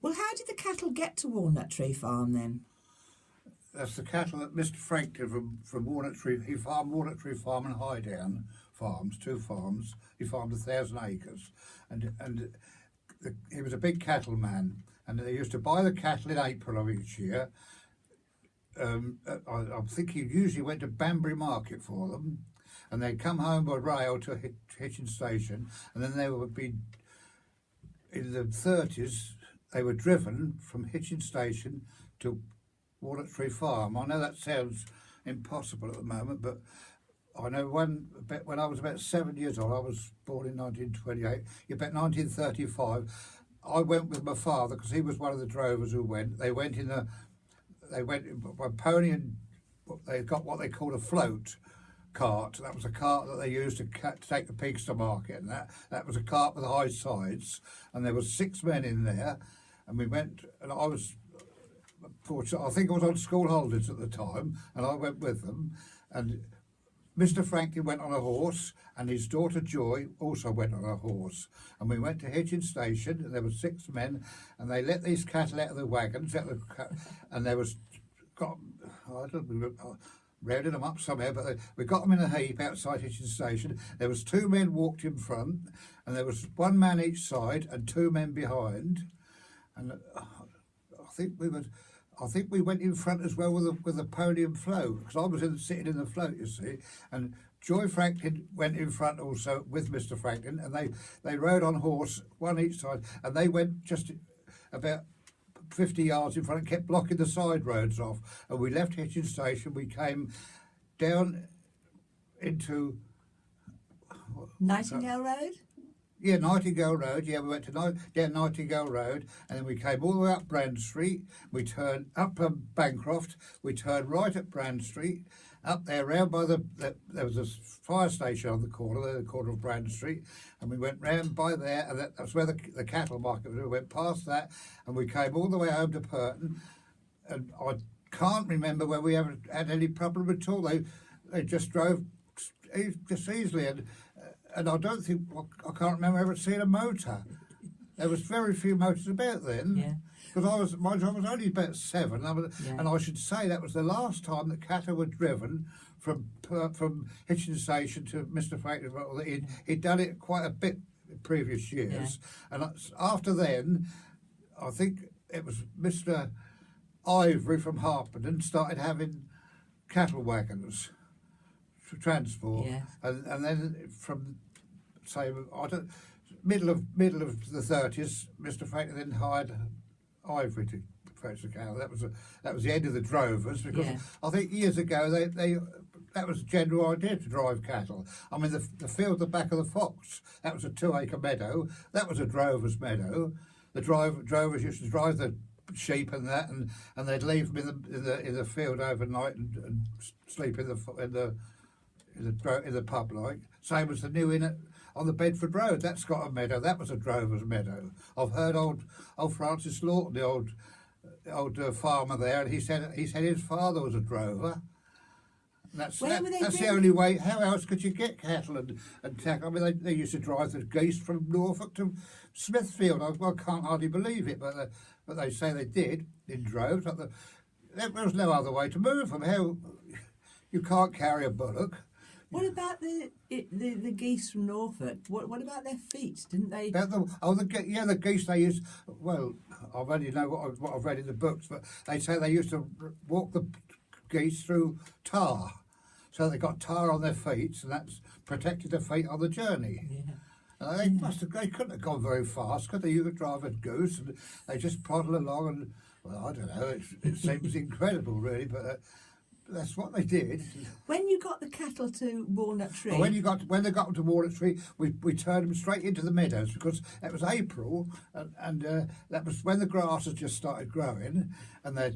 Well, how did the cattle get to Walnut Tree Farm then? That's the cattle that Mr. Frank did from Walnut Tree. He farmed Walnut Tree Farm and Highdown farms, two farms. He farmed 1,000 acres, and he was a big cattle man. And they used to buy the cattle in April of each year. I think he usually went to Banbury Market for them, and they'd come home by rail to Hitchin Station, and then they would be, in the 30s, they were driven from Hitchin Station to Walnut Tree Farm. I know that sounds impossible at the moment, but I know when I was about 7 years old, I was born in 1928, about 1935, I went with my father because he was one of the drovers who went. They went by pony, and they got what they called a float cart. That was a cart that they used to take the pigs to market, and that was a cart with high sides, and there was 6 men in there, and we went, and I was fortunate. I think I was on school holidays at the time, and I went with them, and Mr. Franklin went on a horse, and his daughter Joy also went on a horse. And we went to Hitchin Station, and there were 6 men, and they let these cattle out of the wagons, and there was, rounded them up somehow, but we got them in a heap outside Hitchin Station. There was 2 men walked in front, and there was 1 man each side and 2 men behind. And I think we went in front as well with a pony and float, because I was sitting in the float, you see, and Joy Franklin went in front also with Mr. Franklin, and they rode on horse, 1 each side, and they went just about 50 yards in front and kept blocking the side roads off. And we left Hitchin Station, we came down into Nightingale Road? Yeah, Nightingale Road. Yeah, we went down Nightingale Road, and then we came all the way up Brand Street. We turned up Bancroft. We turned right at Brand Street, up there round by there was a fire station on the corner of Brand Street, and we went round by there, and that's where the cattle market was. We went past that, and we came all the way home to Pirton, and I can't remember where we ever had any problem at all. They just drove just easily, and I don't think, I can't remember ever seeing a motor. There was very few motors about then. Yeah. Because I was only about 7, and I should say that was the last time that cattle were driven from Hitchin Station to Mr. Franklin. He'd done it quite a bit in previous years, and after then, I think it was Mr. Ivory from Harpenden started having cattle wagons for transport, and then from say middle of the 30s, Mr. Franklin then hired Ivory to fetch the cattle. That was the end of the drovers, because I think years ago that was a general idea to drive cattle. I mean, the field at the back of the Fox, that was a 2-acre meadow. That was a drover's meadow. The drovers used to drive the sheep and that, and they'd leave them in the field overnight and sleep in the pub, like. Same as the new inn on the Bedford Road. That's got a meadow. That was a drover's meadow. I've heard old Francis Lawton, the old farmer there, and he said his father was a drover. That's the only way. How else could you get cattle and tackle? I mean, they used to drive the geese from Norfolk to Smithfield. I can't hardly believe it, but they say they did in droves. There was no other way to move them. How you can't carry a bullock. What about the geese from Norfolk? What about their feet? Didn't they? The geese they used. Well, I already know what I've read in the books, but they say they used to walk the geese through tar, so they got tar on their feet, and that's protected their feet on the journey. Yeah. And they couldn't have gone very fast, could they? You could drive a goose, and they just plodded along, and well, I don't know. It seems incredible, really, but. That's what they did. When you got the cattle to Walnut Tree, when they got to Walnut Tree, we turned them straight into the meadows, because it was April, and that was when the grass had just started growing, and they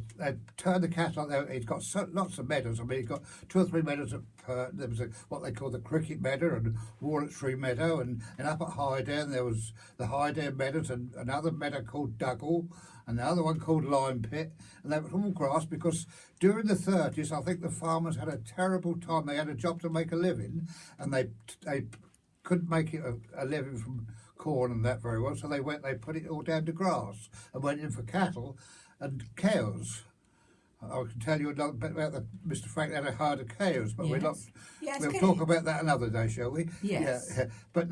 turned the cattle out there. He'd got lots of meadows. I mean, he'd got 2 or 3 meadows. There was what they call the Cricket Meadow and Walnut Tree Meadow, and up at Highdown there was the Highdown Meadows, and another meadow called Dougal, and the other one called Lime Pit, and they were all grass, because during the 30s, I think the farmers had a terrible time. They had a job to make a living, and they couldn't make it a living from corn and that very well, so they put it all down to grass and went in for cattle and cows. I can tell you a little bit about Mr. Frank had a herd of cows, but we're not. Yes, We'll talk about that another day, shall we? Yes. Yeah. But